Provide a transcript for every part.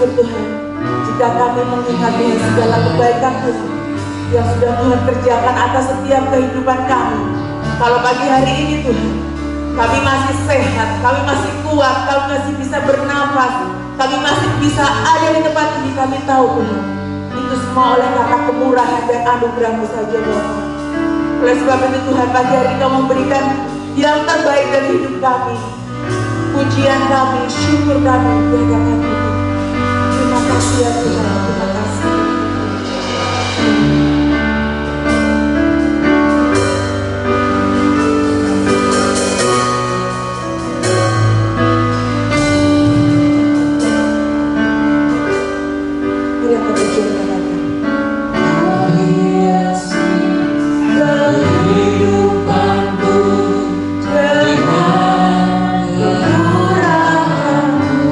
bersyukur Tuhan, jika kami mengingat Tuhan segala kebaikan Tuhan yang sudah Tuhan kerjakan atas setiap kehidupan kami. Kalau pagi hari ini Tuhan, kami masih sehat, kami masih kuat, kami masih bisa bernafas, kami masih bisa ada di tempat ini, kami tahu Tuhan, itu semua oleh karena kemurahan dan anugerah-Mu saja Bapa. Oleh sebab itu Tuhan, pagi hari ini Kau memberikan yang terbaik dari hidup kami. Pujian kami, syukur kami, berikan Tuhan. Terima kasih ya Tuhan, terima kasih. Mari kita berjuang lagi. Kehidupanku dengan kemurahan-Mu.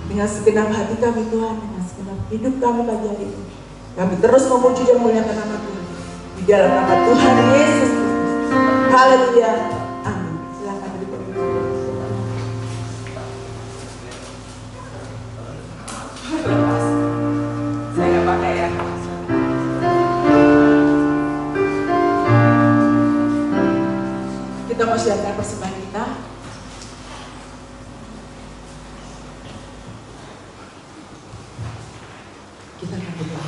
Dengan segenap hati kami Tuhan, dengan segenap hidup kami pagi hari ini, kami terus memuji dan memuliakan nama Tuhan. Di dalam nama Tuhan Yesus Kristus. Haleluya. Amin. Silakan beri saya nggak pakai ya. Kita mau siapkan persembahan kita. Kita akan berdoa.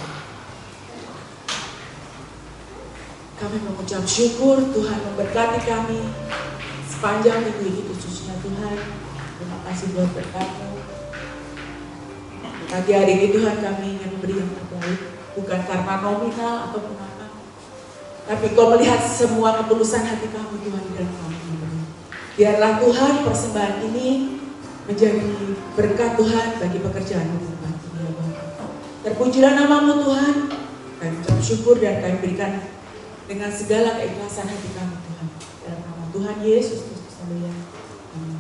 Kami mengucap syukur Tuhan memberkati kami sepanjang minggu ini khususnya Tuhan. Terima kasih buat berkat-Mu. Pagi hari ini Tuhan kami ingin memberi yang terbaik, bukan karena nominal ataupun apa, tapi Kau melihat semua ketulusan hati kami Tuhan di dalam kami. Biarlah Tuhan persembahan ini menjadi berkat Tuhan bagi pekerjaan-Mu Tuhan. Terpujilah nama-Mu Tuhan. Kami ucap syukur dan kami berikan dengan segala keikhlasan hati kami Tuhan. Dalam nama Tuhan Yesus Kristus. Haleluya. Amin.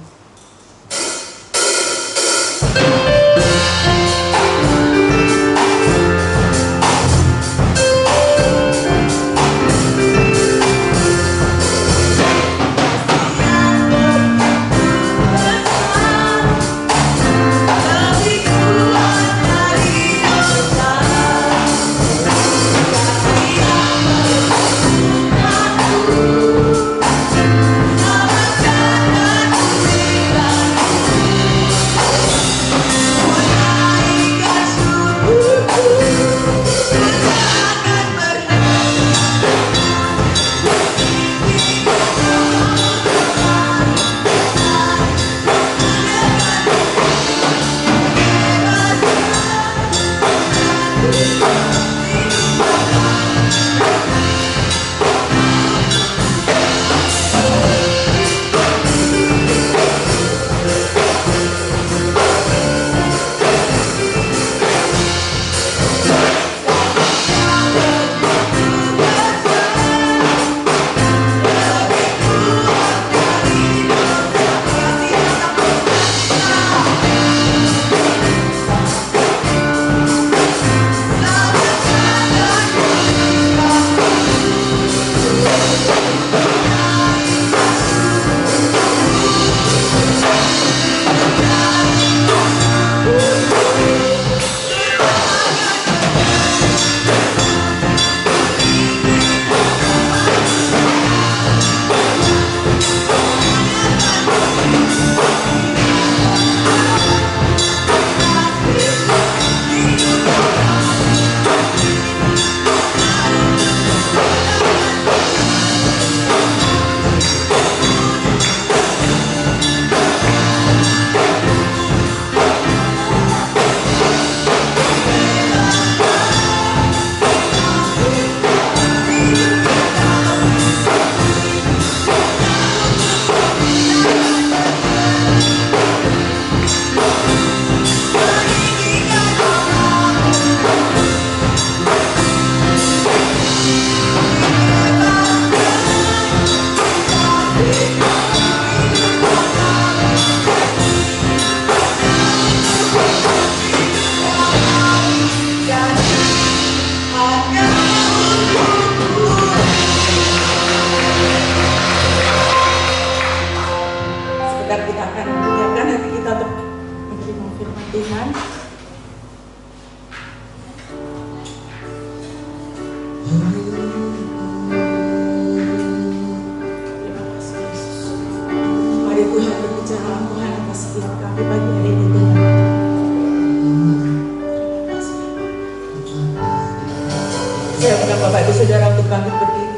Bapak Ibu Saudara untuk bangkit berdiri.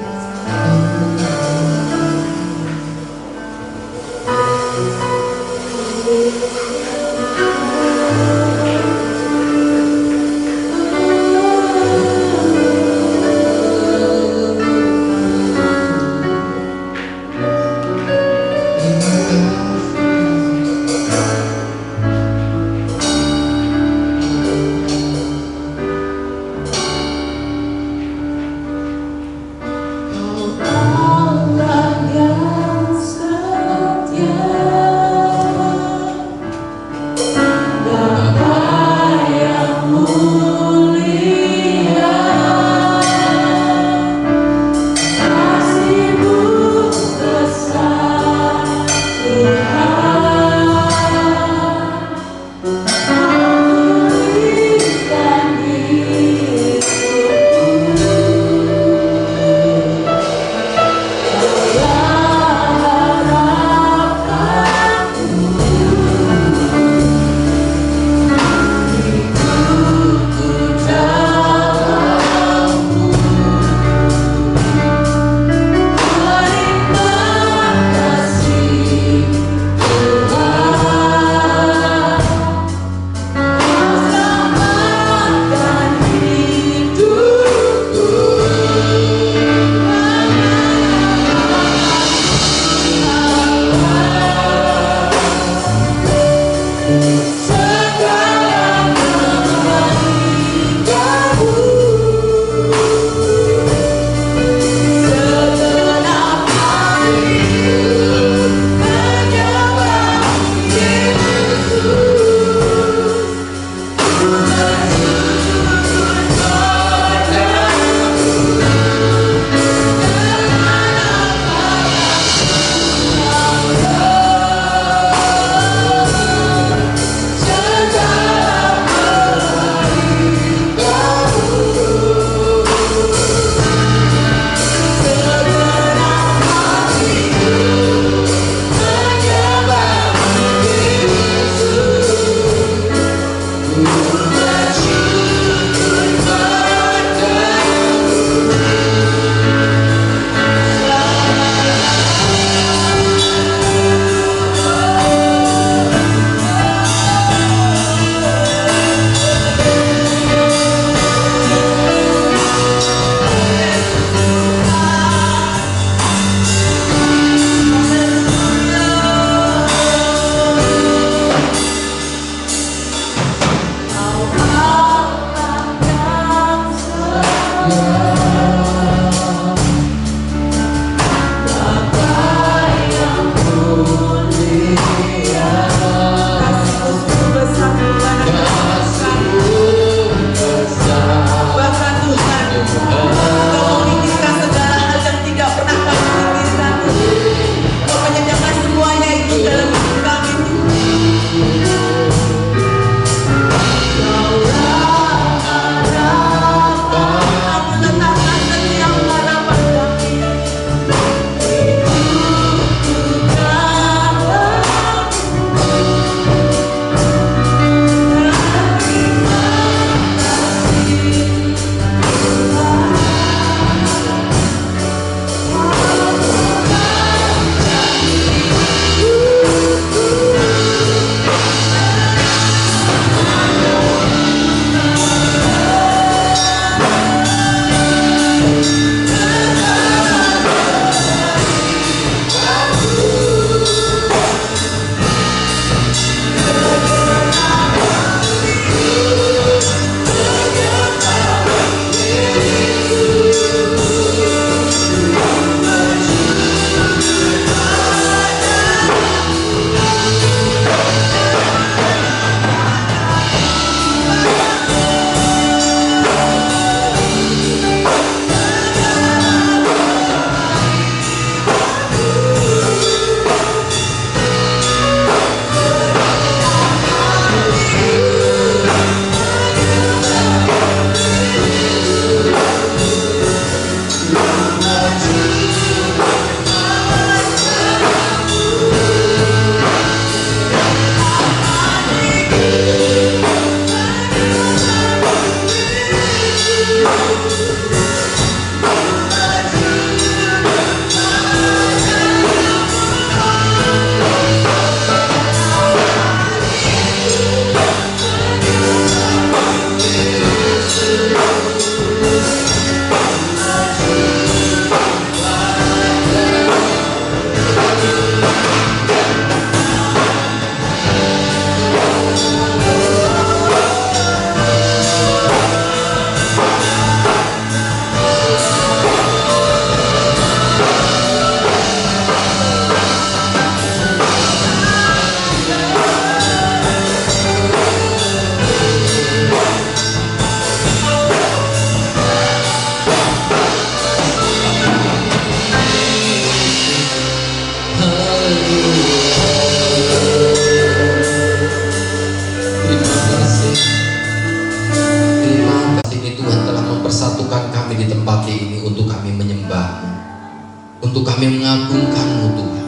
Kami mengagungkan-Mu Tuhan,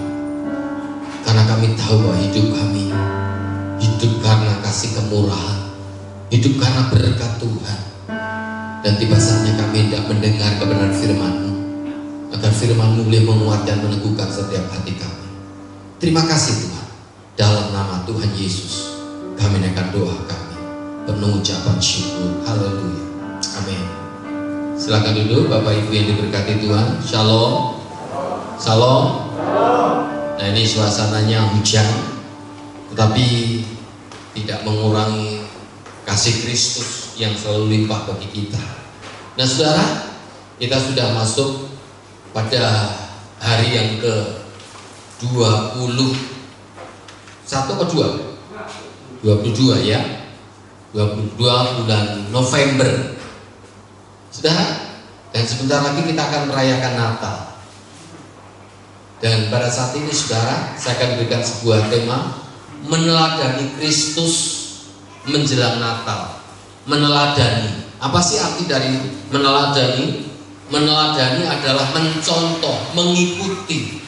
karena kami tahu bahwa hidup kami hidup karena kasih kemurahan, hidup karena berkat Tuhan. Dan tiba saatnya kami tidak mendengar kebenaran firman-Mu, agar firman-Mu boleh menguatkan, meneguhkan setiap hati kami. Terima kasih Tuhan. Dalam nama Tuhan Yesus kami naikkan doa kami penuh ucapan syukur. Haleluya, amin. Silakan duduk Bapak Ibu yang diberkati Tuhan. Shalom. Shalom. Nah, ini suasananya hujan, tetapi tidak mengurangi kasih Kristus yang selalu limpah bagi kita. Nah saudara, kita sudah masuk pada hari yang ke-21 atau 22 ya, 22 bulan November, saudara. Dan sebentar lagi kita akan merayakan Natal. Dan pada saat ini saudara, saya akan berikan sebuah tema, meneladani Kristus menjelang Natal. Meneladani, apa sih arti dari meneladani? Meneladani adalah mencontoh, mengikuti.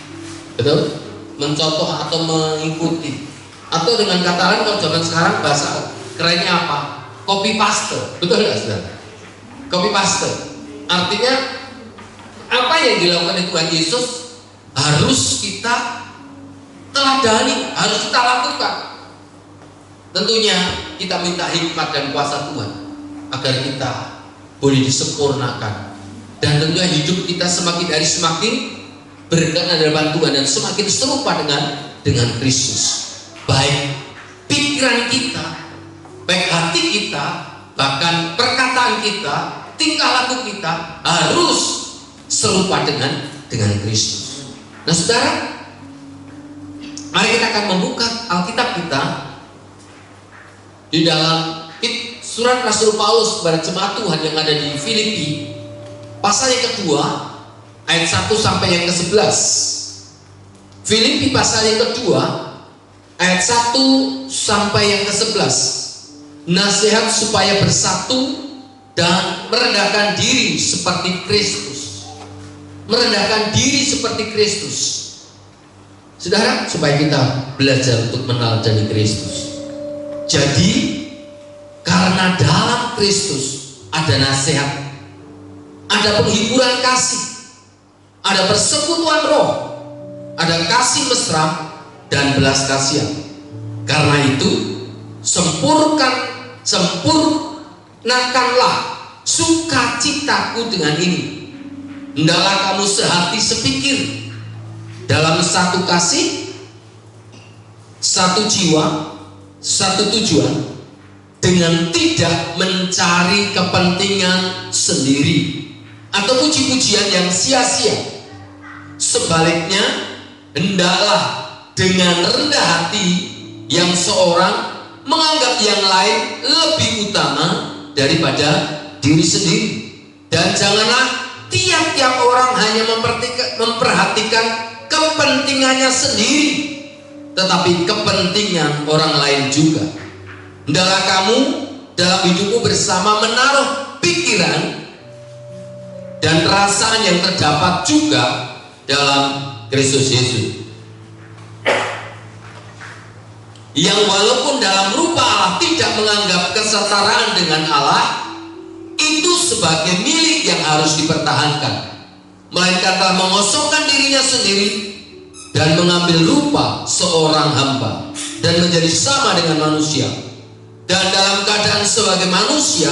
Betul? Mencontoh atau mengikuti. Atau dengan kata lain, kalau zaman sekarang bahasa kerennya apa? Copy paste. Betul nggak saudara? Copy paste. Artinya apa yang dilakukan oleh Tuhan Yesus harus kita teladani, harus kita lakukan. Tentunya kita minta hikmat dan kuasa Tuhan agar kita boleh disempurnakan, dan tentunya hidup kita semakin hari semakin berkat hadapan Tuhan dan semakin serupa dengan Kristus. Baik pikiran kita, baik hati kita, bahkan perkataan kita, tingkah laku kita harus serupa dengan Kristus. Nah saudara, mari kita akan membuka Alkitab kita di dalam surat Rasul Paulus kepada jemaat Tuhan yang ada di Filipi, pasal yang kedua ayat 1 sampai yang ke-11. Filipi pasal yang kedua ayat 1 sampai yang ke-11. Nasihat supaya bersatu dan merendahkan diri seperti Kristus. Merendahkan diri seperti Kristus. Saudara, supaya kita belajar untuk meneladani Kristus. Jadi karena dalam Kristus ada nasihat, ada penghiburan kasih, ada persekutuan roh, ada kasih mesra dan belas kasihan. Karena itu sempurnakanlah sukacitaku dengan ini. Hendaklah kamu sehati sepikir, dalam satu kasih, satu jiwa, satu tujuan, dengan tidak mencari kepentingan sendiri atau puji-pujian yang sia-sia. Sebaliknya, hendaklah dengan rendah hati yang seorang menganggap yang lain lebih utama daripada diri sendiri. Dan janganlah tiap-tiap orang hanya memperhatikan kepentingannya sendiri, tetapi kepentingan orang lain juga. Hendaklah kamu dalam hidupmu bersama menaruh pikiran dan perasaan yang terdapat juga dalam Kristus Yesus, yang walaupun dalam rupa Allah tidak menganggap kesetaraan dengan Allah itu sebagai milik yang harus dipertahankan, melainkan telah mengosongkan dirinya sendiri dan mengambil rupa seorang hamba dan menjadi sama dengan manusia. Dan dalam keadaan sebagai manusia,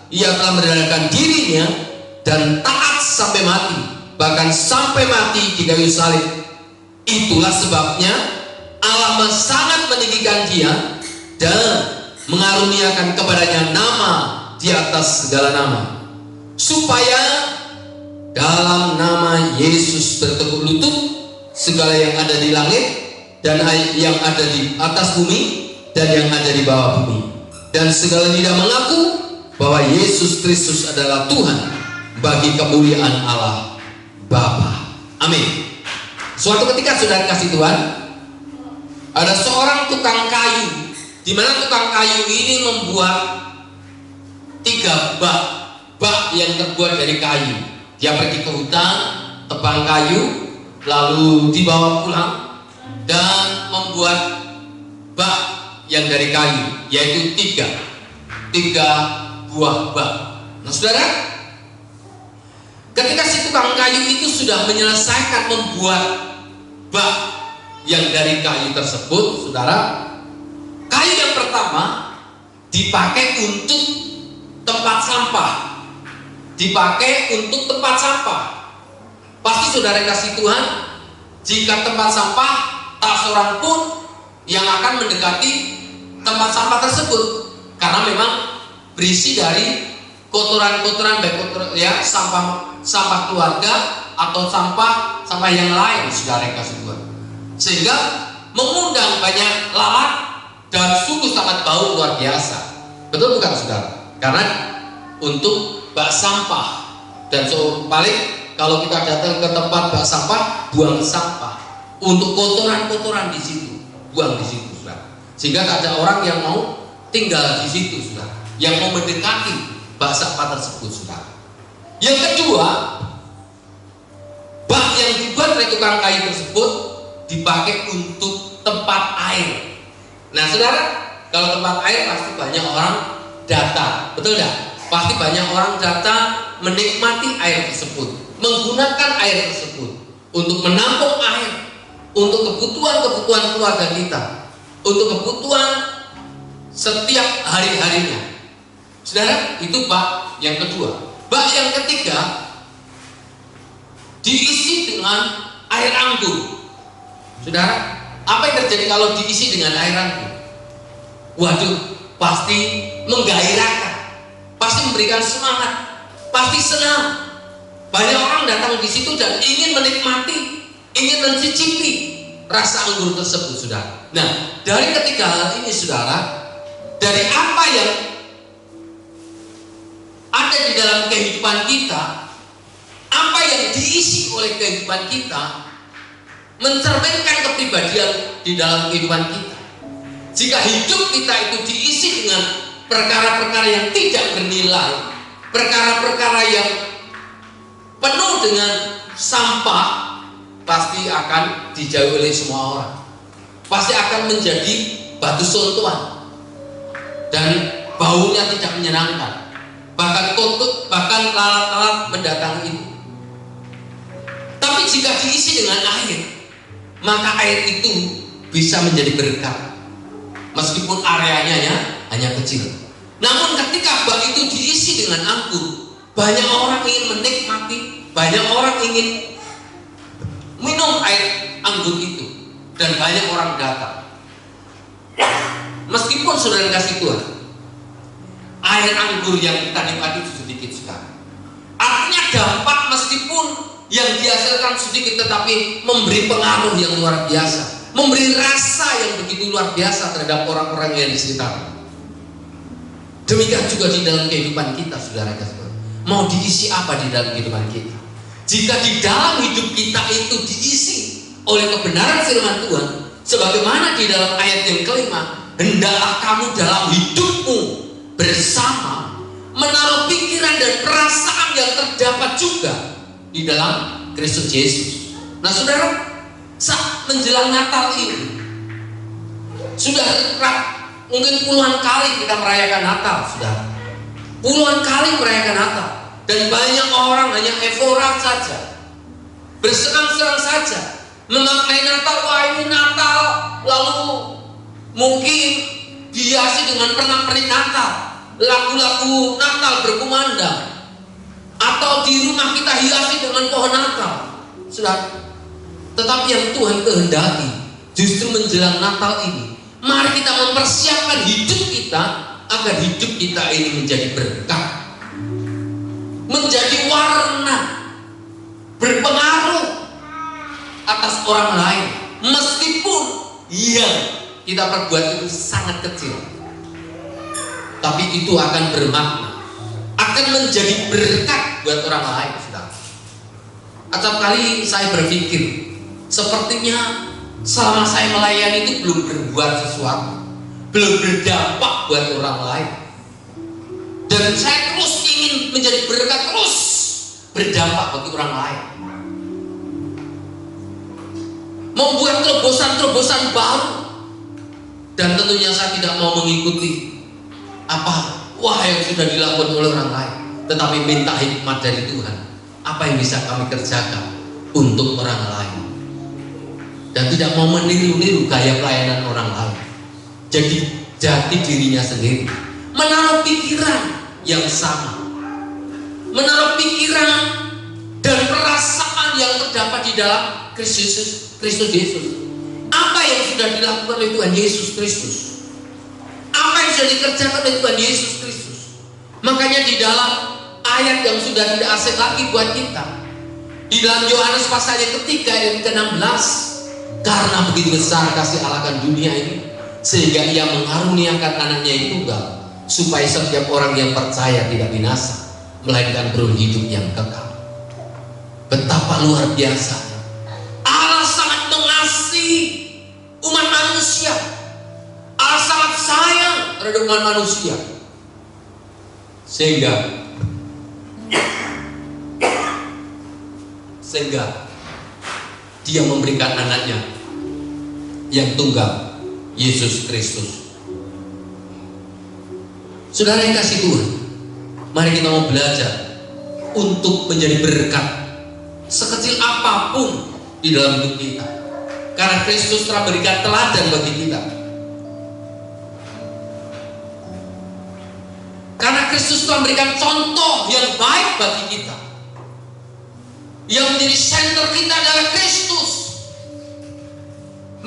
ia telah merendahkan dirinya dan taat sampai mati, bahkan sampai mati di kayu salib. Itulah sebabnya Allah sangat meninggikan dia dan mengaruniakan kepadanya nama di atas segala nama, supaya dalam nama Yesus bertekuk lutut segala yang ada di langit dan yang ada di atas bumi dan yang ada di bawah bumi, dan segala lidah mengaku bahwa Yesus Kristus adalah Tuhan, bagi kemuliaan Allah Bapa. Amin. Suatu ketika saudara kasih Tuhan, ada seorang tukang kayu, di mana tukang kayu ini membuat 3 bak yang terbuat dari kayu. Dia pergi ke hutan, tebang kayu, lalu dibawa pulang dan membuat bak yang dari kayu, yaitu tiga buah bak. Nah saudara, ketika si tukang kayu itu sudah menyelesaikan membuat bak yang dari kayu tersebut, saudara, kayu yang pertama dipakai untuk tempat sampah. Pasti saudara kasih Tuhan, jika tempat sampah tak seorang pun yang akan mendekati tempat sampah tersebut, karena memang berisi dari kotoran-kotoran, baik sampah keluarga atau sampah yang lain, saudara kasih Tuhan, sehingga mengundang banyak lalat dan sungguh sangat bau luar biasa. Betul bukan saudara? Karena untuk bak sampah, dan paling kalau kita datang ke tempat bak sampah, buang sampah untuk kotoran-kotoran di situ, buang di situ, saudara. Sehingga tak ada orang yang mau tinggal di situ, saudara, yang mau mendekati bak sampah tersebut, saudara. Yang kedua, bak yang dibuat oleh tukang kayu tersebut dipakai untuk tempat air. Nah, saudara, kalau tempat air pasti banyak orang datang, betul tidak? Pasti banyak orang datang menikmati air tersebut, menggunakan air tersebut untuk menampung air, untuk kebutuhan keluarga kita, untuk kebutuhan setiap hari-harinya. Saudara, itu bak yang kedua. Bak yang ketiga diisi dengan air anggur. Saudara, apa yang terjadi kalau diisi dengan air anggur? Waduh, pasti menggairahkan, pasti memberikan semangat, pasti senang. Banyak orang datang di situ dan ingin menikmati, ingin mencicipi rasa anggur tersebut, saudara. Nah, dari ketiga hal ini, saudara, dari apa yang ada di dalam kehidupan kita, apa yang diisi oleh kehidupan kita, mencerminkan kepribadian di dalam kehidupan kita. Jika hidup kita itu diisi dengan perkara-perkara yang tidak bernilai, perkara-perkara yang penuh dengan sampah, pasti akan dijauhi oleh semua orang, pasti akan menjadi batu sontoan dan baunya tidak menyenangkan, bahkan kotor, bahkan lalat-lalat mendatangi itu. Tapi jika diisi dengan air, maka air itu bisa menjadi berkat, meskipun areanya hanya kecil. Namun ketika bak itu diisi dengan anggur, banyak orang ingin menikmati, banyak orang ingin minum air anggur itu, dan banyak orang datang. Meskipun saudara kasih Tuhan, air anggur yang kita nikmati itu sedikit sekali. Artinya dampak meskipun yang dihasilkan sedikit, tetapi memberi pengaruh yang luar biasa, memberi rasa yang begitu luar biasa terhadap orang-orang yang di sekitar. Demikian juga di dalam kehidupan kita, saudara kasih Tuhan. Mau diisi apa di dalam kehidupan kita? Jika di dalam hidup kita itu diisi oleh kebenaran firman Tuhan, sebagaimana di dalam ayat yang kelima, hendaklah kamu dalam hidupmu bersama menaruh pikiran dan perasaan yang terdapat juga di dalam Kristus Yesus. Nah saudara, saat menjelang Natal ini, sudah mungkin puluhan kali kita merayakan Natal, saudara. Puluhan kali merayakan Natal, dan banyak orang hanya euforia saja, bersenang-senang saja, memaknai Natal. Wah, ini Natal, lalu mungkin dihiasi dengan pernak-pernik Natal, lagu-lagu Natal berkumandang, atau di rumah kita hiasi dengan pohon Natal, saudara. Tetapi yang Tuhan kehendaki justru menjelang Natal ini, mari kita mempersiapkan hidup kita agar hidup kita ini menjadi berkat, menjadi warna, berpengaruh atas orang lain, meskipun yang kita perbuat itu sangat kecil, tapi itu akan bermakna, akan menjadi berkat buat orang lain, saudara. Acap kali saya berpikir, sepertinya selama saya melayani itu belum berbuat sesuatu, belum berdampak buat orang lain, dan saya terus ingin menjadi berkat, terus berdampak bagi orang lain. membuat terobosan-terobosan baru. Dan tentunya saya tidak mau mengikuti wah yang sudah dilakukan oleh orang lain, tetapi minta hikmat dari Tuhan. Apa yang bisa kami kerjakan untuk orang lain, dan tidak mau meniru-niru gaya pelayanan orang lain. Jadi jati dirinya sendiri, menaruh pikiran yang sama, menaruh pikiran dan perasaan yang terdapat di dalam Kristus Yesus. Apa yang sudah dilakukan oleh Tuhan Yesus Kristus, apa yang sudah dikerjakan oleh Tuhan Yesus Kristus. Makanya di dalam ayat yang sudah tidak asing lagi buat kita, di dalam Yohanes pasal yang ketiga ayat ke-16, karena begitu besar kasih Allah akan dunia ini, sehingga Ia mengaruniakan anaknya yang tunggal, supaya setiap orang yang percaya tidak binasa, melainkan beroleh hidup yang kekal. Betapa luar biasa Allah sangat mengasihi umat manusia. Allah sangat sayang terhadap umat manusia, sehingga Dia memberikan anaknya yang tunggal, Yesus Kristus. Saudara yang kasih Tuhan, mari kita mau belajar untuk menjadi berkat sekecil apapun di dalam hidup kita, karena Kristus telah berikan teladan bagi kita. Karena Kristus telah memberikan contoh yang baik bagi kita. Yang menjadi center kita adalah Kristus.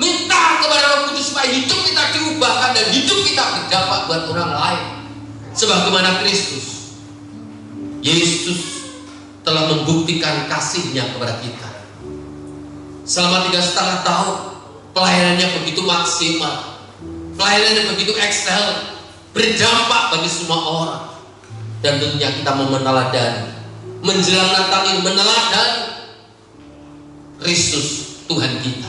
Minta kepada Roh Kudus supaya hidup kita diubahkan dan hidup kita berdampak buat orang lain, sebagaimana Kristus Yesus telah membuktikan kasih-Nya kepada kita. Selama 3,5 tahun pelayanannya begitu maksimal, pelayanannya begitu excel, berdampak bagi semua orang. Dan tentunya kita mau meneladani, menjelang Natal ini meneladani Kristus Tuhan kita.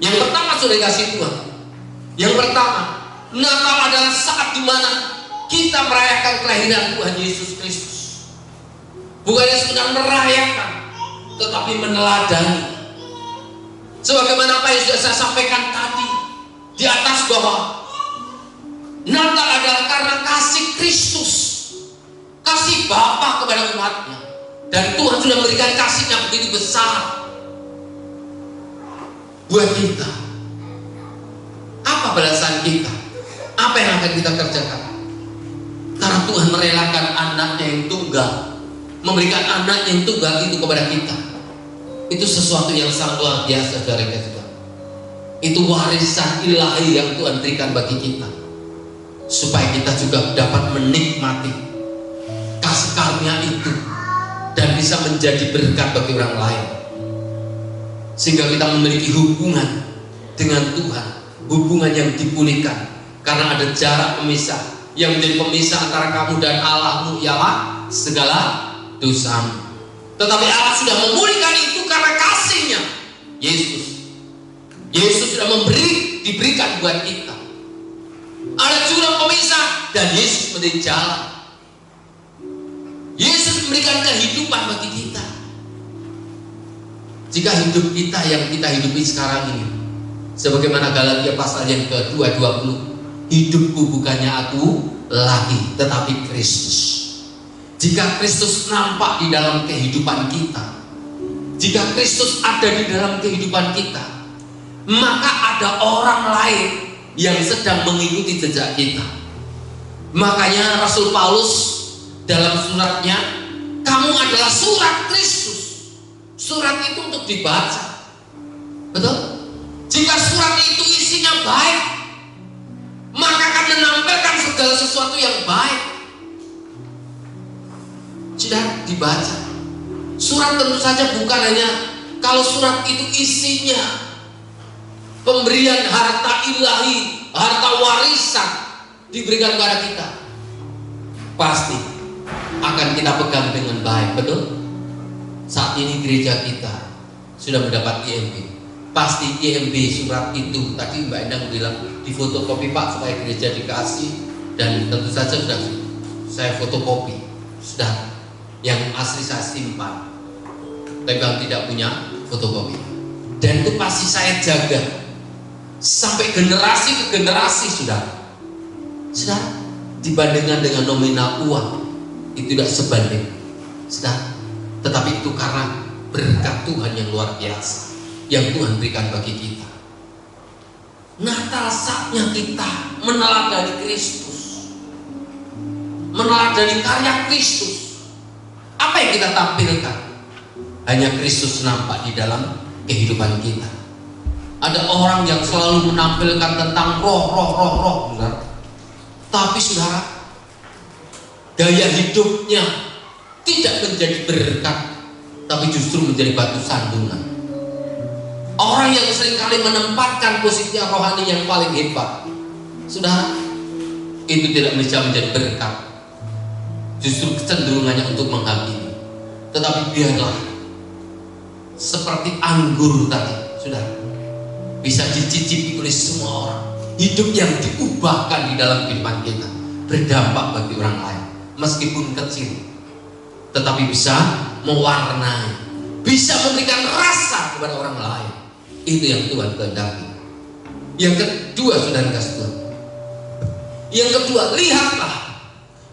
Yang pertama sudah kasih Tuhan, yang pertama, Natal adalah saat dimana kita merayakan kelahiran Tuhan Yesus Kristus. Bukannya sekedar merayakan, tetapi meneladani. Sebagaimana apa yang sudah saya sampaikan tadi di atas, bahwa Natal adalah karena kasih Kristus, kasih Bapa kepada umatnya. Dan Tuhan sudah memberikan kasih-Nya begitu besar buat kita. Apa balasan kita? Apa yang akan kita kerjakan? Karena Tuhan merelakan anaknya yang tunggal, memberikan anak yang tunggal itu kepada kita. Itu sesuatu yang sangat luar biasa dari kita. Itu warisan ilahi yang Tuhan berikan bagi kita, supaya kita juga dapat menikmati kasih karunia itu dan bisa menjadi berkat bagi orang lain, sehingga kita memiliki hubungan dengan Tuhan, hubungan yang dipulihkan. Karena ada jarak pemisah, yang menjadi pemisah antara kamu dan Allahmu ialah segala dosamu. Tetapi Allah sudah memulihkan itu karena kasih-Nya. Yesus sudah diberikan buat kita. Ada jurang pemisah dan Yesus menjadi jalan. Yesus memberikan kehidupan bagi kita. Jika hidup kita yang kita hidupi sekarang ini, sebagaimana Galatia pasal yang ke-2 20, hidupku bukannya aku lagi, tetapi Kristus. Jika Kristus nampak di dalam kehidupan kita, jika Kristus ada di dalam kehidupan kita, maka ada orang lain yang sedang mengikuti jejak kita. Makanya Rasul Paulus dalam suratnya, kamu adalah surat Kristus. Surat itu untuk dibaca, betul? Jika surat itu isinya baik, maka akan menampilkan segala sesuatu yang baik. Sudah dibaca. Surat tentu saja bukan hanya kalau surat itu isinya pemberian harta ilahi, harta warisan diberikan kepada kita, pasti akan kita pegang dengan baik, betul? Saat ini gereja kita sudah mendapat IMB. Pasti IMB surat itu tadi Mbak Endang bilang difotokopi Pak supaya gereja dikasih, dan tentu saja sudah saya fotokopi, sudah yang asli saya simpan. Tapi yang tidak punya fotokopi, Dan itu pasti saya jaga sampai generasi ke generasi, saudara. Saudara, dibandingkan dengan nominal uang itu tidak sebanding, saudara. Tetapi itu karena berkat Tuhan yang luar biasa yang Tuhan berikan bagi kita. Natal saatnya kita meneladani Kristus, meneladani karya Kristus. Apa yang kita tampilkan? Hanya Kristus nampak di dalam kehidupan kita. Ada orang yang selalu menampilkan tentang roh, saudara. Tapi saudara, gaya hidupnya tidak menjadi berkat, tapi justru menjadi batu sandungan. Orang yang seringkali menempatkan posisi rohani yang paling hebat, saudara, itu tidak bisa menjadi berkat, justru kecenderungannya untuk menghakimi. Tetapi biarlah seperti anggur tadi, saudara, bisa dicicipi oleh semua orang. Hidup yang diubahkan di dalam kehidupan kita berdampak bagi orang lain, meskipun kecil, tetapi bisa mewarnai, bisa memberikan rasa kepada orang lain. Itu yang Tuhan kehendaki. Yang kedua, saudara kasih Tuhan, yang kedua, lihatlah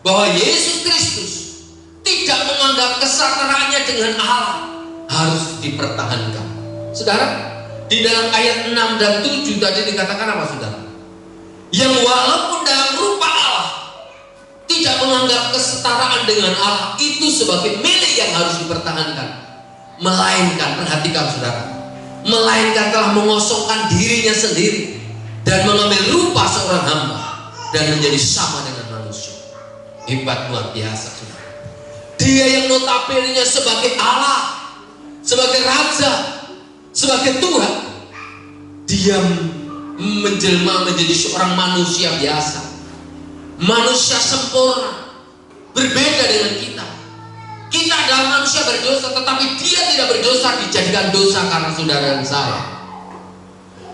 bahwa Yesus Kristus tidak menganggap kesataraannya dengan Allah harus dipertahankan. Saudara, di dalam ayat 6 dan 7 tadi dikatakan apa, saudara? Yang walaupun dalam rupa Allah tidak menganggap kesetaraan dengan Allah itu sebagai milik yang harus dipertahankan, melainkan, perhatikan saudara, melainkan telah mengosongkan dirinya sendiri dan mengambil rupa seorang hamba dan menjadi sama dengan manusia. Hebat, luar biasa, saudara. Dia yang notabene-nya sebagai Allah, sebagai Raja, sebagai Tuhan, dia menjelma menjadi seorang manusia biasa, manusia sempurna, berbeda dengan kita. Kita adalah manusia berdosa, tetapi dia tidak berdosa dijadikan dosa karena saudara dan saya.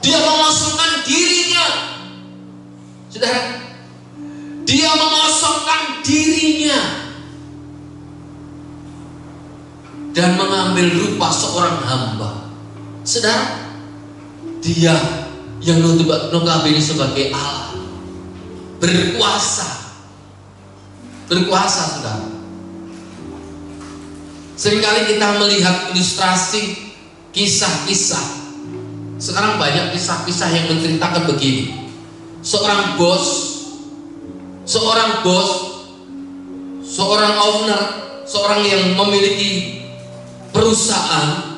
Dia mengosongkan dirinya, saudara. Dia mengosongkan dirinya dan mengambil rupa seorang hamba, saudara. Dia yang notabene sebagai Allah, berkuasa, saudara. Seringkali kita melihat ilustrasi kisah-kisah. Sekarang banyak kisah-kisah yang menceritakan begini. Seorang bos, seorang owner, seorang yang memiliki perusahaan,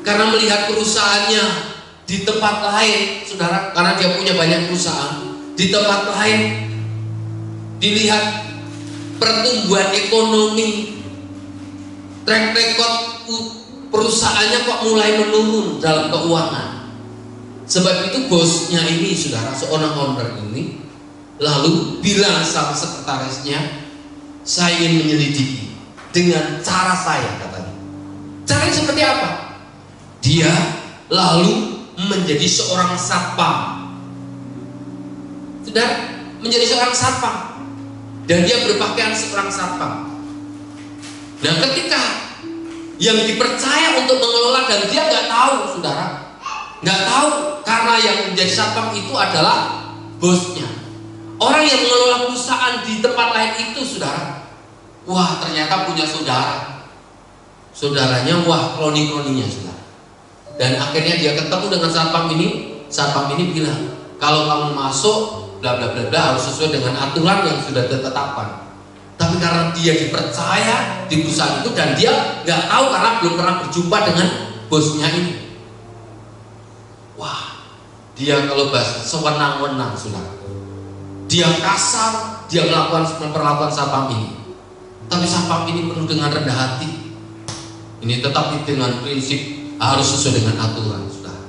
karena melihat perusahaannya di tempat lain, saudara, karena dia punya banyak perusahaan di tempat lain, dilihat pertumbuhan ekonomi, track record perusahaannya kok mulai menurun dalam keuangan. Sebab itu bosnya ini, saudara, seorang owner ini lalu bilang sama sekretarisnya, saya ingin menyelidiki dengan cara saya, katanya. Caranya seperti apa? Dia lalu menjadi seorang satpam, saudara, menjadi seorang satpam, dan dia berpakaian seorang satpam. Nah, ketika yang dipercaya untuk mengelola, dan dia nggak tahu, saudara, nggak tahu, karena yang menjadi satpam itu adalah bosnya, orang yang mengelola perusahaan di tempat lain itu, saudara. Wah, ternyata punya saudaranya, wah, kroni-kroninya, saudara. Dan akhirnya dia ketemu dengan satpam ini bilang, kalau kamu masuk bla bla bla bla harus sesuai dengan aturan yang sudah ditetapkan. Tapi karena dia dipercaya di perusahaan itu dan dia nggak tahu karena belum pernah berjumpa dengan bosnya ini, wah, dia kalau bahas sewenang-wenang, saudara. Dia kasar, dia memperlakukan satpam ini. Tapi satpam ini penuh dengan rendah hati. Ini tetapi dengan prinsip harus sesuai dengan aturan, saudara.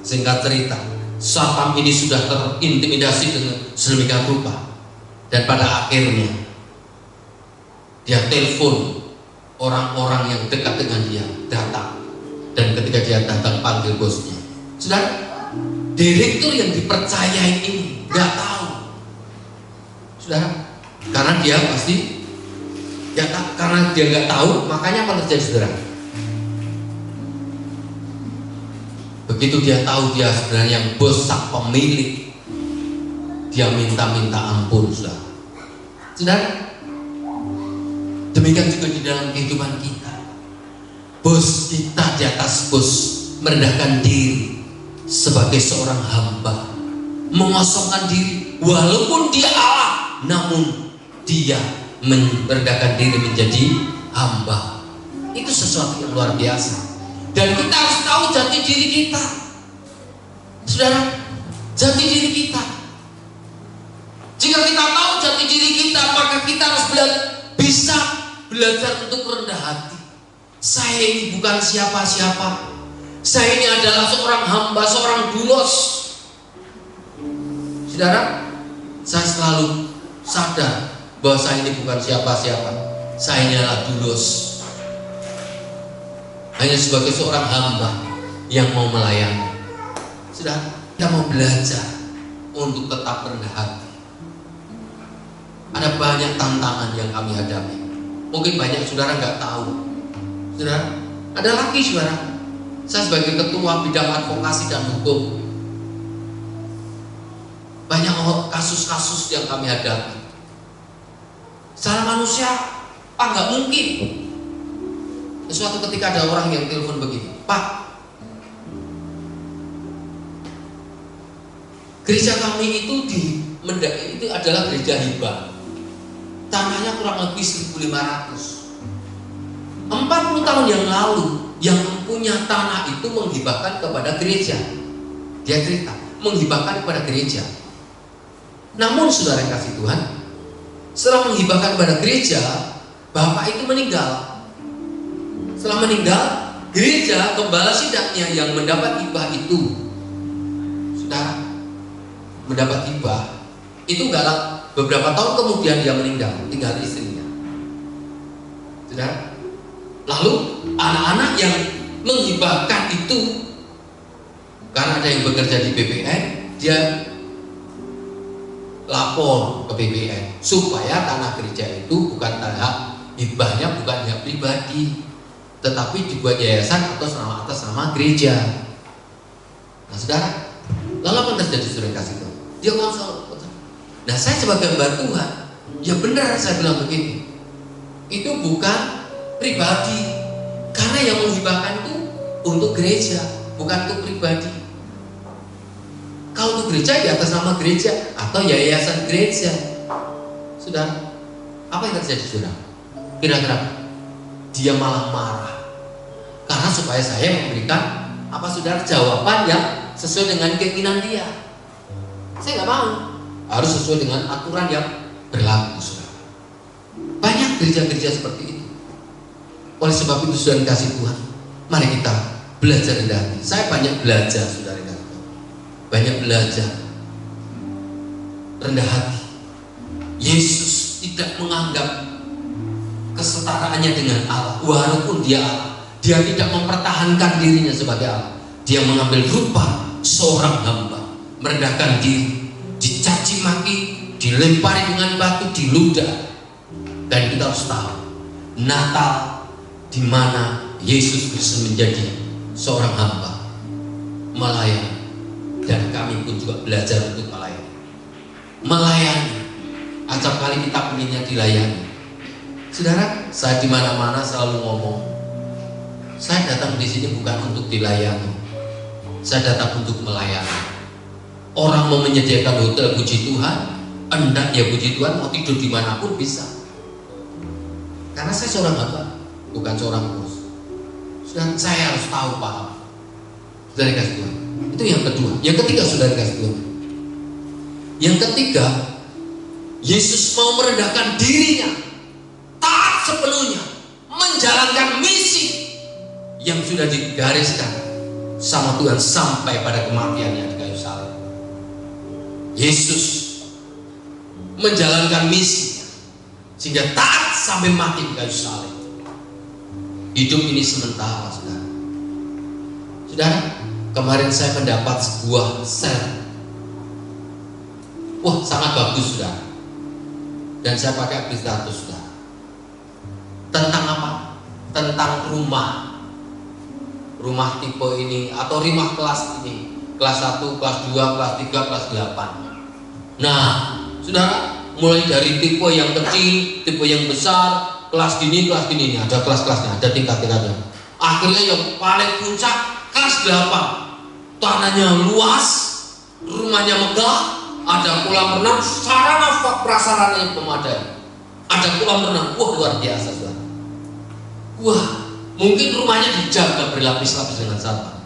Singkat cerita, satpam ini sudah terintimidasi dengan sedemikian rupa, dan pada akhirnya dia telepon orang-orang yang dekat dengan dia datang, dan ketika dia datang panggil bosnya. Saudara, direktur yang dipercayai ini nggak tahu, saudara, karena dia pasti karena dia nggak tahu, makanya apa terjadi, saudara? Begitu dia tahu dia sebenarnya yang bos, sang pemilik, dia minta-minta ampun, saudara. Saudara, demikian juga di dalam kehidupan kita. Bos kita di atas bos merendahkan diri sebagai seorang hamba, mengosongkan diri walaupun dia Allah, namun dia merendahkan diri menjadi hamba. Itu sesuatu yang luar biasa. Dan kita harus tahu jati diri kita, saudara, jati diri kita. Jika kita tahu jati diri kita, maka kita harus bisa belajar untuk rendah hati. Saya ini bukan siapa-siapa. Saya ini adalah seorang hamba, seorang dulos. Saudara, saya selalu sadar bahwa saya ini bukan siapa-siapa. Saya ini adalah dulos. Hanya sebagai seorang hamba yang mau melayani. Saudara, kita mau belajar untuk tetap rendah hati. Ada banyak tantangan yang kami hadapi. Mungkin banyak saudara nggak tahu. Saudara, ada lagi saudara. Saya sebagai ketua bidang advokasi dan hukum, banyak kasus-kasus yang kami hadapi. Secara manusia, nggak mungkin. Suatu ketika ada orang yang telepon begini, Pak, gereja kami itu adalah gereja hibah. Tanahnya kurang lebih 1.500. 40 tahun yang lalu, yang punya tanah itu menghibahkan kepada gereja. Dia cerita, menghibahkan kepada gereja. Namun saudara yang kasih Tuhan, setelah menghibahkan kepada gereja, bapak itu meninggal. Setelah meninggal, gereja gembala sidaknya yang mendapat hibah itu, saudara, mendapat hibah itu enggak beberapa tahun kemudian dia meninggal, tinggal istrinya. Saudara, lalu anak-anak yang menghibahkan itu, karena ada yang bekerja di BPN, dia lapor ke BPN supaya tanah gereja itu bukan tanah hibahnya, bukan hak pribadi, tetapi dibuat yayasan atas nama gereja. Nah saudara, lalu apa yang terjadi saudara kasih tahu? Dia konsul. Nah saya sebagai hamba Tuhan, ya benar saya bilang begini, itu bukan pribadi, karena yang menghibahkan itu untuk gereja, bukan untuk pribadi. Kalau untuk gereja di atas nama gereja atau yayasan gereja. Saudara, apa yang terjadi saudara? Kira-kira dia malah marah karena supaya saya memberikan saudara jawaban yang sesuai dengan keinginan dia. Saya nggak mau, harus sesuai dengan aturan yang berlaku saudara. Banyak gereja-gereja seperti itu. Oleh sebab itu saudara kasih Tuhan, mari kita belajar rendah hati. Saya banyak belajar saudara, banyak belajar rendah hati. Yesus tidak menganggap kesetaraannya dengan Allah, walaupun dia Allah. Dia tidak mempertahankan dirinya sebagai Allah. Dia mengambil rupa seorang hamba, merendahkan diri, dicaci maki, dilempari dengan batu, diludah. Dan kita harus tahu, Natal di mana Yesus Kristus menjadi seorang hamba, melayani. Dan kami pun juga belajar untuk melayani. Melayani, acap kali kita pengennya dilayani. Saudara, saya di mana-mana selalu ngomong, saya datang di sini bukan untuk dilayani, saya datang untuk melayani. Orang mau menyediakan hotel, puji Tuhan, enggak ya puji Tuhan, mau tidur dimanapun bisa. Karena saya seorang hamba, bukan seorang bos. Dan saya harus tahu paham. Saudara kasih Tuhan. Itu yang kedua. Yang ketiga saudara kasih Tuhan. Yang ketiga, Yesus mau merendahkan dirinya, taat sepenuhnya, menjalankan misi yang sudah digariskan sama Tuhan sampai pada kematiannya di kayu salib. Yesus menjalankan misi sehingga taat sampai mati di kayu salib. Hidup ini sementara, saudara. Saudara, kemarin saya mendapat sebuah share. Wah, sangat bagus, saudara. Dan saya pakai update status, saudara. Tentang apa? Tentang rumah. rumah tipe ini atau rumah kelas ini, kelas 1, kelas 2, kelas 3, kelas 8. Nah, saudara, mulai dari tipe yang kecil, tipe yang besar, kelas gini ini ada kelas-kelasnya, ada tingkat-tingkatnya. Akhirnya yang paling puncak kelas 8. Tanahnya luas, rumahnya megah, ada kolam renang, sarana prasarana yang memadai. Ada kolam renang, wah luar biasa, saudara. Wah, mungkin rumahnya dijaga berlapis-lapis dengan sampah.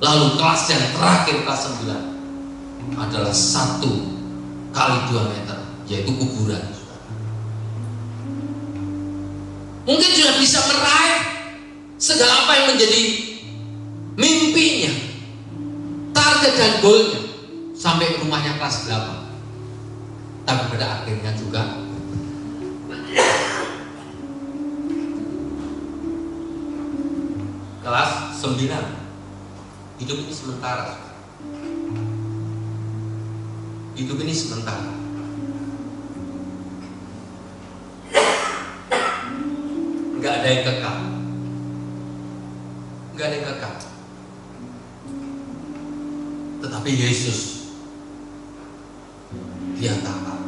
Lalu kelas yang terakhir, kelas 9, adalah 1 kali 2 meter, yaitu kuburan. Mungkin sudah bisa meraih segala apa yang menjadi mimpinya, target dan goalnya, sampai rumahnya kelas 8. Tapi pada akhirnya juga kelas 9. Hidup ini sementara. Hidup ini sementara. Enggak ada yang kekal. Enggak ada yang kekal. Tetapi Yesus, Dia taat.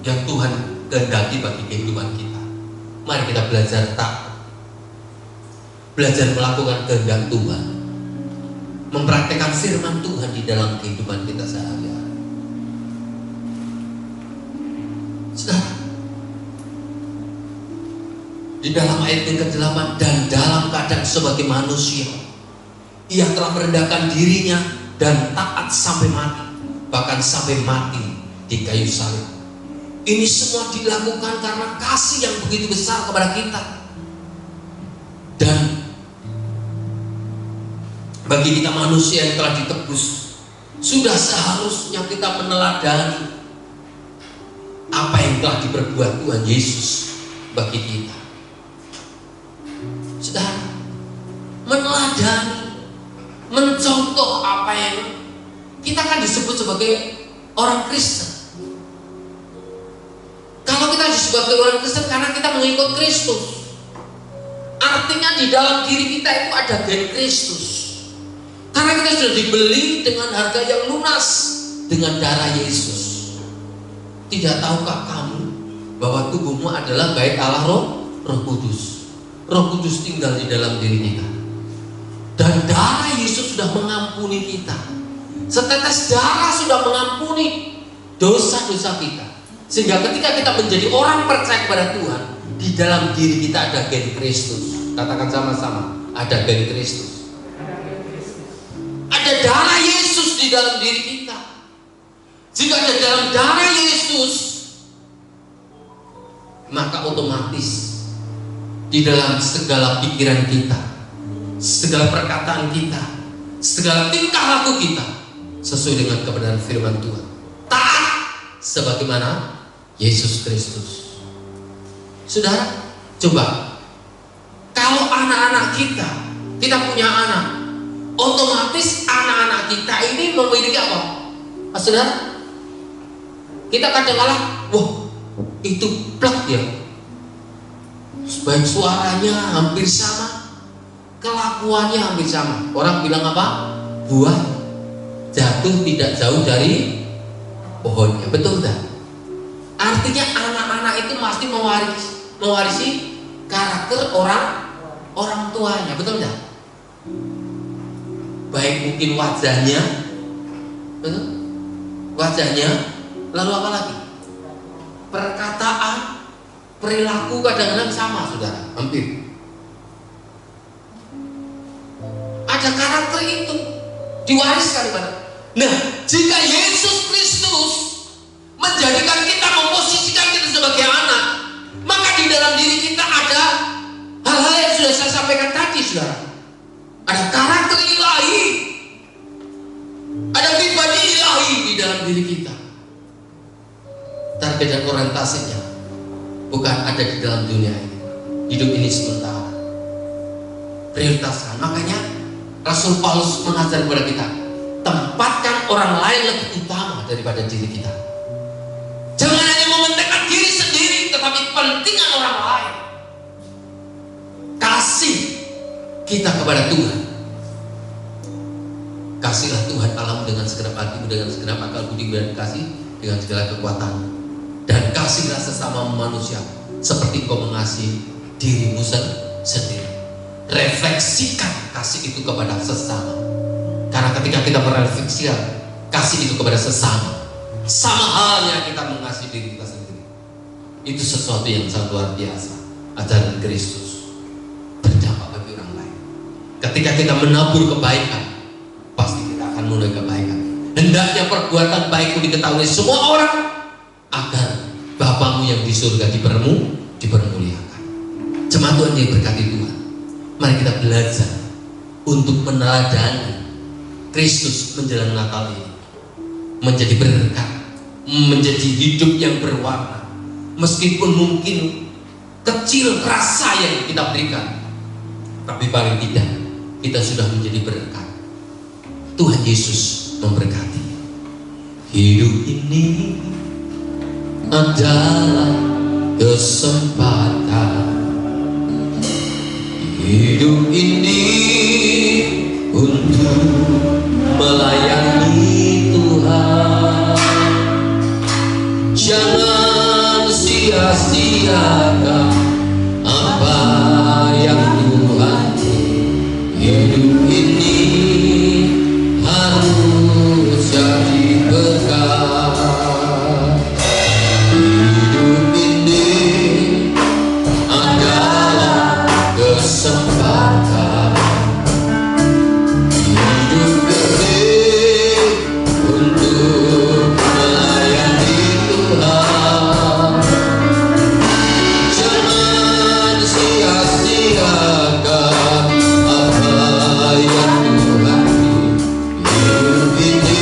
Yang Tuhan kehendaki bagi kehidupan kita. Mari kita belajar taat. Belajar melakukan kehendak Tuhan, mempraktekkan firman Tuhan di dalam kehidupan kita sehari-hari. Saudara, di dalam ayat yang ke-8, dan dalam keadaan sebagai manusia, Ia telah merendahkan dirinya dan taat sampai mati, bahkan sampai mati di kayu salib. Ini semua dilakukan karena kasih yang begitu besar kepada kita. Dan bagi kita manusia yang telah ditebus, sudah seharusnya kita meneladani apa yang telah diperbuat Tuhan Yesus bagi kita. Saudara, meneladani, mencontoh apa yang kita kan disebut sebagai orang Kristen. Kalau kita disebut sebagai orang Kristen karena kita mengikut Kristus, artinya di dalam diri kita itu ada gen Kristus. Karena kita sudah dibeli dengan harga yang lunas, dengan darah Yesus. Tidak tahukah kamu bahwa tubuhmu adalah bait Allah Roh Kudus? Roh Kudus tinggal di dalam diri kita. Dan darah Yesus sudah mengampuni kita. Setetes darah sudah mengampuni dosa-dosa kita. Sehingga ketika kita menjadi orang percaya kepada Tuhan, di dalam diri kita ada gen Kristus. Katakan sama-sama, ada gen Kristus. Ada darah Yesus di dalam diri kita. Jika ada dalam darah Yesus, maka otomatis di dalam segala pikiran kita, segala perkataan kita, segala tingkah laku kita sesuai dengan kebenaran firman Tuhan. Taat sebagaimana Yesus Kristus. Saudara, coba kalau anak-anak kita punya anak, otomatis anak-anak kita ini memiliki apa? Saudara, kita kadang-kadang, wah itu plak ya, baik suaranya hampir sama, kelakuannya hampir sama. Orang bilang apa? Buah jatuh tidak jauh dari pohonnya, betul tak? Artinya anak-anak itu pasti mewarisi karakter orang tuanya, betul tak? Baik mungkin wajahnya, betul? Wajahnya, lalu apa lagi? Perkataan, perilaku kadang-kadang sama, saudara, hampir. Ada karakter itu diwariskan kepada. Nah, jika Yesus Kristus menjadikan kita, memposisikan kita sebagai anak, maka di dalam diri kita ada hal-hal yang sudah saya sampaikan tadi, saudara. Ada karakter ilahi, ada pribadi ilahi di dalam diri kita. Target dan orientasinya bukan ada di dalam dunia ini. Hidup ini sementara. Prioritaskan. Makanya Rasul Paulus mengajar kepada kita, tempatkan orang lain lebih utama daripada diri kita. Jangan hanya mementingkan diri sendiri, tetapi pentingkan orang lain. Kasih kita kepada Tuhan. Kasihlah Tuhan Allahmu dengan segenap hatimu, dengan segenap akal budi dan kasih, dengan segala kekuatan. Dan kasihlah sesama manusia seperti kau mengasihi dirimu sendiri. Refleksikan kasih itu kepada sesama. Karena ketika kita merefleksikan kasih itu kepada sesama, sama halnya kita mengasihi diri kita sendiri. Itu sesuatu yang sangat luar biasa. Ajaran Kristus berdampak bagi orang lain. Ketika kita menabur kebaikan, pasti kita akan menuai kebaikan. Hendaknya perbuatan baikmu diketahui semua orang, agar Bapamu yang di surga dipermuliakan. Jemaat Tuhan yang berkati Tuhan, mari kita belajar untuk meneladani Kristus menjelang Natal ini, menjadi berkat, menjadi hidup yang berwarna. Meskipun mungkin kecil rasa yang kita berikan, tapi paling tidak kita sudah menjadi berkat. Tuhan Yesus memberkati. Hidup ini adalah kesempatan. Hidup ini untuk melayani Tuhan. Jangan sia-siakan apa yang Tuhan beri. Hidup ini harus jadi berkat. Hidup ini adalah kesempatan. Hidup ini untuk melayani Tuhan. Jangan sia-siakan apa yang Tuhan beri. Hidup ini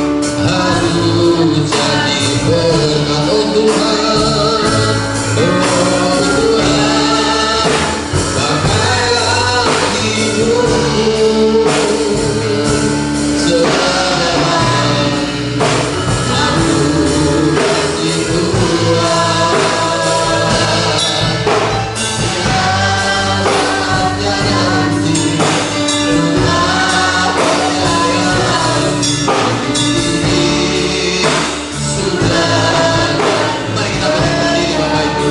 harus jadi berkat. Oh Tuhan, oh Tuhan, pakailah hidupku sebagai aku kasih Tuhan. Saatnya nanti Tuhan percayakan ini sudah. Mari kita berdiri Bapak Ibu.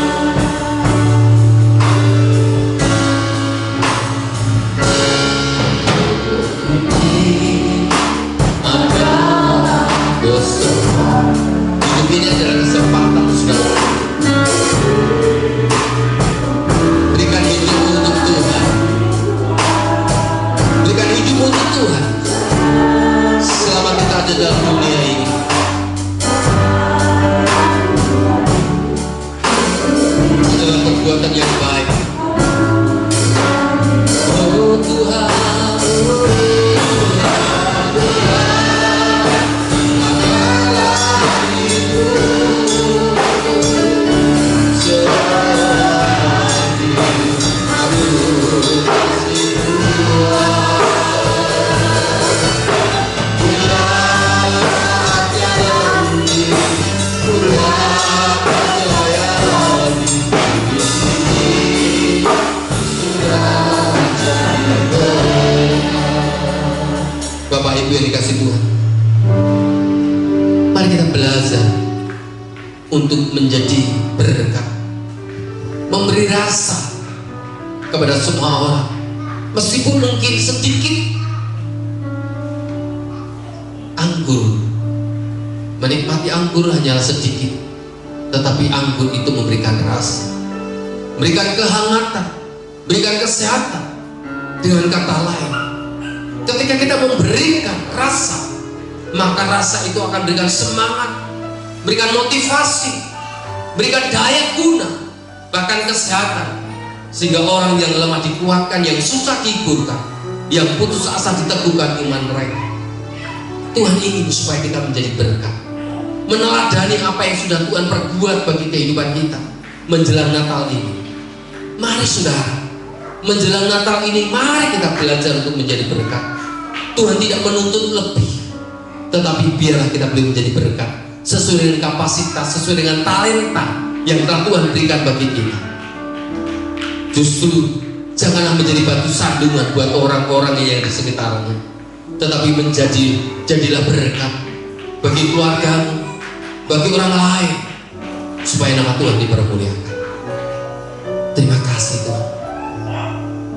Adalah kesempatan. Hidup ini adalah kesempatan, saudara. Berikan hidup untuk Tuhan. Berikan hidup untuk Tuhan. Selama kita ada dalam dunia ini, dalam perbuatan yang baik. Oh Tuhan, pakailah hidupku sebagai aku kasih Tuhan. Saatnya nanti Tuhan percayakan ini sudah jadi berkat. Bapak Ibu yang dikasih Tuhan, mari kita belajar untuk menjadi berkat, memberi rasa kepada semua orang, meskipun mungkin sedikit. Anggur, menikmati anggur hanyalah sedikit, tetapi anggur itu memberikan rasa, memberikan kehangatan, memberikan kesehatan. Dengan kata lain, ketika kita memberikan rasa, maka rasa itu akan berikan semangat, berikan motivasi, berikan daya guna, bahkan kesehatan, sehingga orang yang lemah dikuatkan, yang susah dihiburkan, yang putus asa diteguhkan iman mereka. Tuhan ingin supaya kita menjadi berkat, meneladani apa yang sudah Tuhan perbuat bagi kehidupan kita menjelang Natal ini. Mari saudara, menjelang Natal ini mari kita belajar untuk menjadi berkat. Tuhan tidak menuntut lebih, tetapi biarlah kita boleh menjadi berkat sesuai dengan kapasitas, sesuai dengan talenta yang telah Tuhan berikan bagi kita. Justru Janganlah menjadi batu sandungan buat orang-orang yang di sekitarnya, tetapi jadilah berkat bagi keluargamu, bagi orang lain, supaya nama Tuhan dipermuliakan. Terima kasih Tuhan.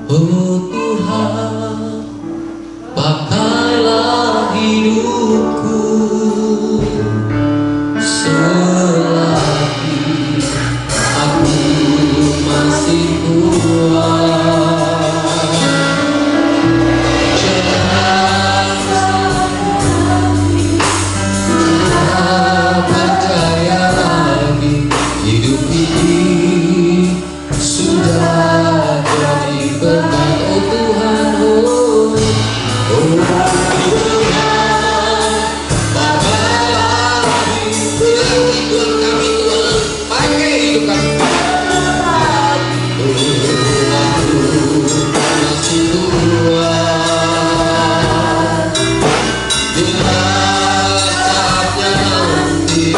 Oh Tuhan, pakailah hidupku selagi aku masih kuat. Jangan percaya lagi, hidup ini sudah jadi berkat. Oh Tuhan, oh Tuhan, pakailah hidup kami Tuhan, pakai hidup kami. Masih kuat, bila saatnya nanti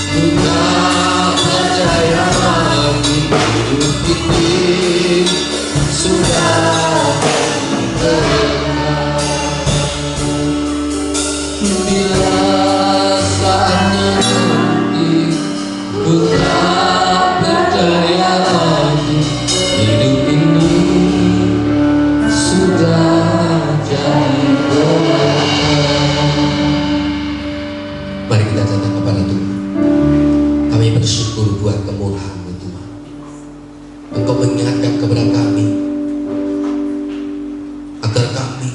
ku tak percaya lagi, hidup ini sudah berkat. Bila saatnya nanti ku tak percaya lagi, hidup ini sudah jadi berkat. Mari kita datang kepada Tuhan. Kami bersyukur buat kemurahan-Mu Tuhan. Engkau mengingatkan kepada kami agar kami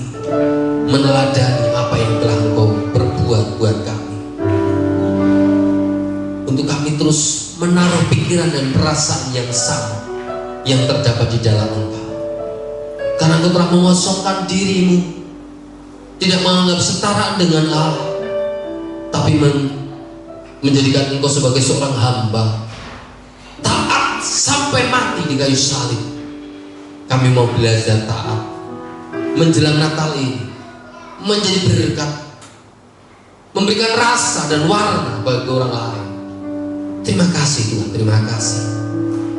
meneladani apa yang telah Engkau perbuat buat kami, untuk kami terus menaruh pikiran dan perasaan yang sama yang terdapat di dalam Engkau. Karena Engkau telah mengosongkan diri-Mu, tidak menganggap setaraan dengan Allah, tapi menjadikan Engkau sebagai seorang hamba, taat sampai mati di kayu salib. Kami mau belajar taat menjelang Natal ini, menjadi berkat, memberikan rasa dan warna bagi orang lain. Terima kasih Tuhan, terima kasih.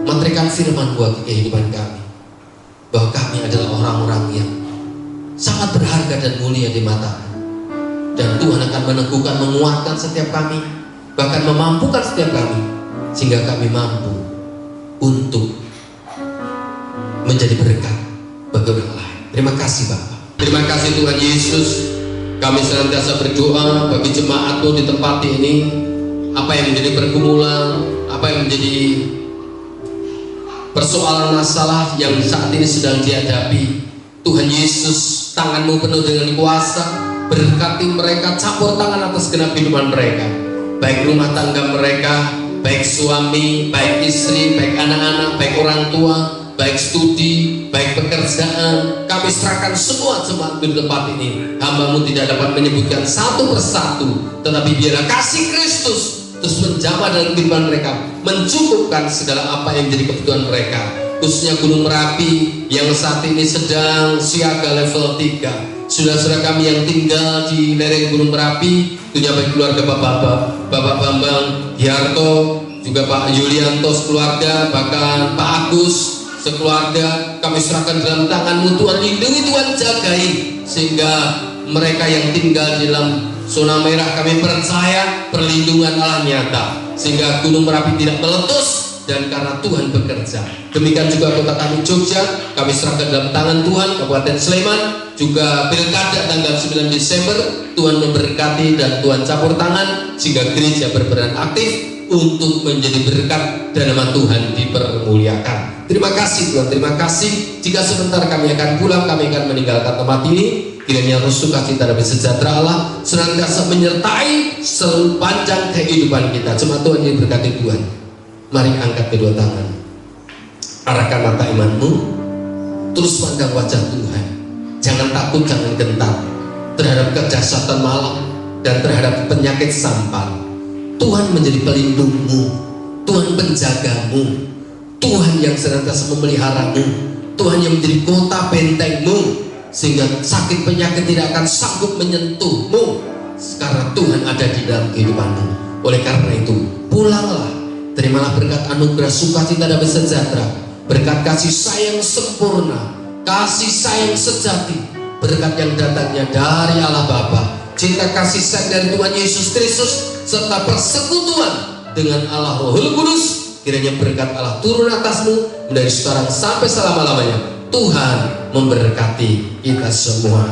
Menterikan firman buat kehidupan kami, bahwa kami adalah orang-orang yang sangat berharga dan mulia di mata-Mu. Dan Tuhan akan meneguhkan, menguatkan setiap kami, bahkan memampukan setiap kami, sehingga kami mampu untuk menjadi berkat bagi orang lain. Terima kasih Bapak. Terima kasih Tuhan Yesus. Kami senantiasa berdoa bagi jemaat-Mu di tempat ini. Apa yang menjadi pergumulan, apa yang menjadi persoalan masalah yang saat ini sedang dihadapi, Tuhan Yesus, tangan-Mu penuh dengan kuasa, berkati mereka, campur tangan atas genap kehidupan mereka, baik rumah tangga mereka, baik suami, baik istri, baik anak-anak, baik orang tua, baik studi, baik pekerjaan. Kami serahkan semua jemaat di tempat ini. Hamba-Mu tidak dapat menyebutkan satu persatu, tetapi biarlah kasih Kristus terus menjamah dalam kehidupan mereka, mencukupkan segala apa yang jadi kebutuhan mereka, khususnya Gunung Merapi yang saat ini sedang siaga level 3. Saudara-saudara kami yang tinggal di lereng Gunung Merapi, tentunya baik keluarga Bapak Bambang Yarto, juga Pak Yulianto sekeluarga, bahkan Pak Agus sekeluarga, kami serahkan dalam tangan-Mu Tuhan. Lindungi, Tuhan jagai, sehingga mereka yang tinggal di dalam zona merah, kami percaya perlindungan Allah nyata, sehingga Gunung Merapi tidak meletus, dan karena Tuhan bekerja. Demikian juga kota kami Jogja, kami serahkan dalam tangan Tuhan. Kabupaten Sleman juga pilkada tanggal 9 Desember, Tuhan memberkati dan Tuhan campur tangan, sehingga gereja berperan aktif untuk menjadi berkat dan nama Tuhan dipermuliakan. Terima kasih Tuhan, terima kasih. Jika sebentar kami akan pulang, kami akan meninggalkan tempat ini, kiranya roh sukacita dan sejahtera Allah senantiasa menyertai sepanjang kehidupan kita. Jemaat Tuhan yang diberkati Tuhan, mari angkat kedua tangan, arahkan mata imanmu, terus pandang wajah Tuhan. Jangan takut, jangan gentar terhadap kejahatan malam dan terhadap penyakit sampar. Tuhan menjadi pelindungmu, Tuhan penjagamu, Tuhan yang senantiasa memeliharamu, Tuhan yang menjadi kota bentengmu, sehingga sakit penyakit tidak akan sanggup menyentuhmu, karena Tuhan ada di dalam kehidupanmu. Oleh karena itu, pulanglah, terimalah berkat anugerah sukacita dan sejahtera berkat kasih sayang sempurna, kasih sayang sejati, berkat yang datangnya dari Allah Bapa, cinta kasih sayang dari Tuhan Yesus Kristus, serta persekutuan dengan Allah Roh Kudus, kiranya berkat Allah turun atasmu dari sekarang sampai selama-lamanya. Tuhan memberkati kita semua.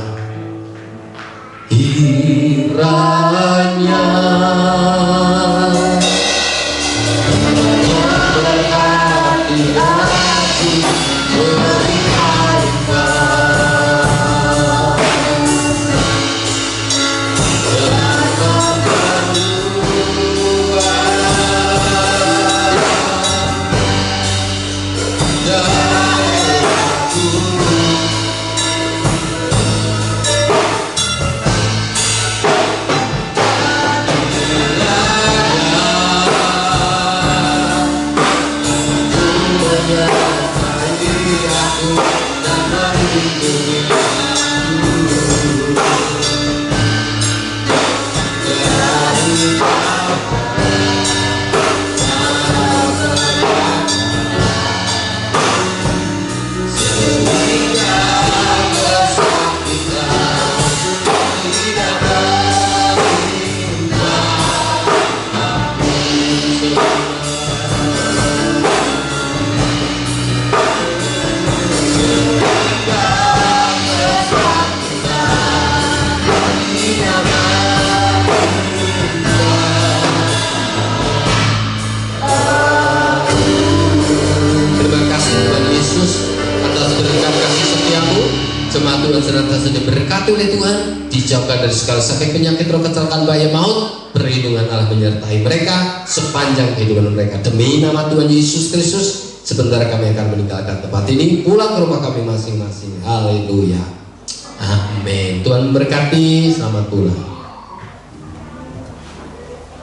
Kiranya memberkati hati mereka, jemaat Tuhan senantiasa diberkati oleh Tuhan, dijauhkan dari segala sakit penyakit roh kecelakaan bahaya maut, perlindungan Allah menyertai mereka sepanjang kehidupan mereka. Demi nama Tuhan Yesus Kristus, sebentar kami akan meninggalkan tempat ini, pulang ke rumah kami masing-masing. Haleluya, amin. Tuhan memberkati, selamat pulang.